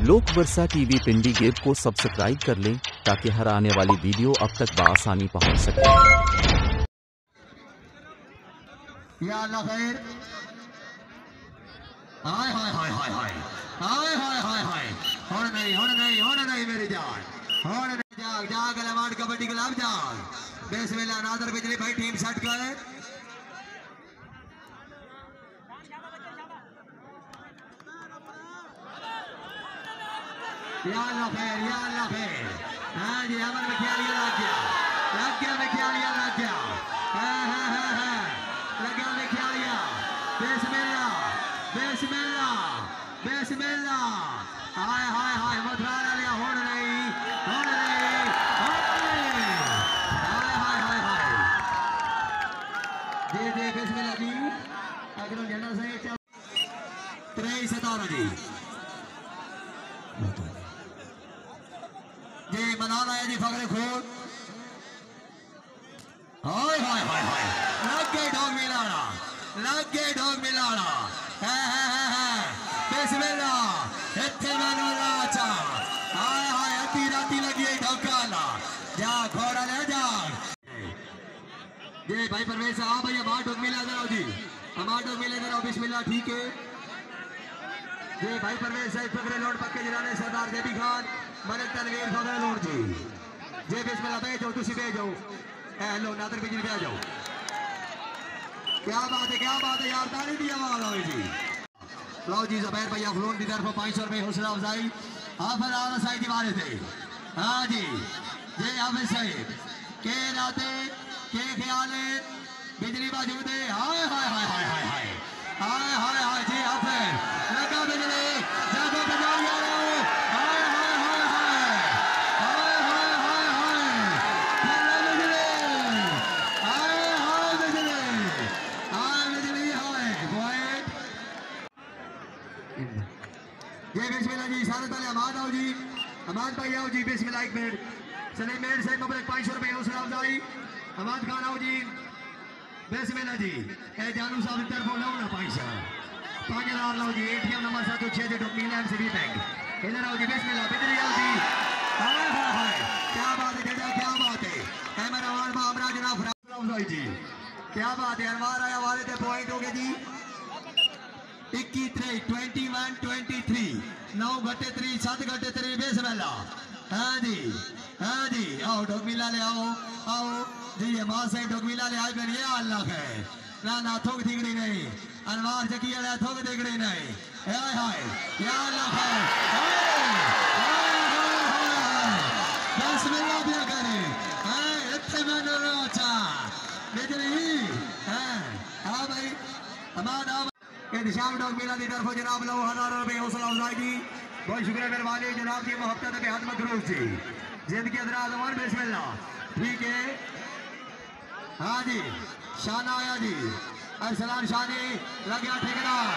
लोक वर्षा टीवी पिंडी गेट को सब्सक्राइब कर लें ताकि हर आने वाली वीडियो अब तक बआसानी पहुंच सके। या अल्लाह खैर। हाय हाय हाय हाय हाय हाय हाय हाय हाय होने नहीं मेरी जान होने नहीं। जाग जाग अलवाड़ कबड्डी गुलाब जाग बिस्मिल्लाह नादर बिजली भाई टीम सेट कर। या अल्लाह खैर। हाँ जी अमन में ख्यालिया लग गया में ख्यालिया लग गया। लग गया में ख्यालिया। बिस्मिल्लाह हाय हाय हाय मथुरा लिया होड़ नहीं हाय हाय हाय हाय जी बिस्मिल्लाह जी अगर झंडा सही चल 23-17 जी मना लाया जी फगरे खोल। हाय हाय हाय हाय लग गए ढोंग मिलाना बिस्मिल्लाह इत्थे मैनू लाचा हाय हाय अद्धी राती लगी ढोकाना जा घोड़ा ले जा जी भाई परवेज साहब भाई हमारा ढोंग मिला इधर आओ जी हमारा ढोंग मिला इधर आओ बिस्मिल्लाह ठीक है जी भाई परवेज साहब फगरे लोड पक्के जिलाने सरदार देवी खान मलिक तनवीर फगरे लोड जी बिस्मिल्लाह भेजो तुसी भेजो हेलो नादर बिजली पे आ जाओ। क्या बात है यार ताली दी आवाज आओ जी। लो जी ज़ुबैर भैया फ्लोन की तरफ 500 रुपए हौसला अफजाई हाफिज आला साइड दीवारे थे। हाँ जी ये हाफिज साहब के नाते के ख्याल बिजली बाजूद हाय हाय हाय हाय हाय हाय हाय हाय हाय जी हाफिज लगा बिजली जागो बजाओ हाय हाय हाय हाय हाय हाय हाय हाय बिजली हाय बिजली हाय पॉइंट ये बिस्मिल्लाह जी सारे ताले अमान आओ जी अमान भाई आओ जी बिस्मिल्लाह एक मिनट सलीम मेर साहब मुबारक 500 रुपए हौसला अफजाई अमान खान आओ जी बिस्मिल्लाह जी ए जानू साहब की तरफ लो ना 5,000 लो जी ATM number 706 doctor MCB bank इधर आओ जी बिस्मिल्लाह बिजली आओ जी हाय हाय हाय क्या बात है जजा क्या बात है कैमरा वाल मामरा जनाब अफजाई जी क्या बात है अनवार आया वाले थे पॉइंट हो गए जी 21-23 9 घटे 3 7 घटे 3 बिस्मिल्लाह। हाँ जी आओ डोगमिला ले आओ जी ये मां से डोगमिला ले आए फिर ये अल्लाह है ना थोक दिगड़ी नहीं अनवार जकी वाला थोक दिगड़ी नहीं हाय हाय या अल्लाह है बिस्मिल्लाह भी करे इतने मैंने रोचा बिजली हाँ भाई हमारा इंतजाम डॉग मेला की तरफ जनाब लो 1000 रुपए हौसला अफजाई जी बहुत शुक्रिया मेहरबानी जनाब की मोहब्बत बेहद मखरूज जी जिंदगी अदराजमान बिस्मिल्लाह ठीक है। हाँ जी शाना आया जी अरसलान शानी लग गया ठेकेदार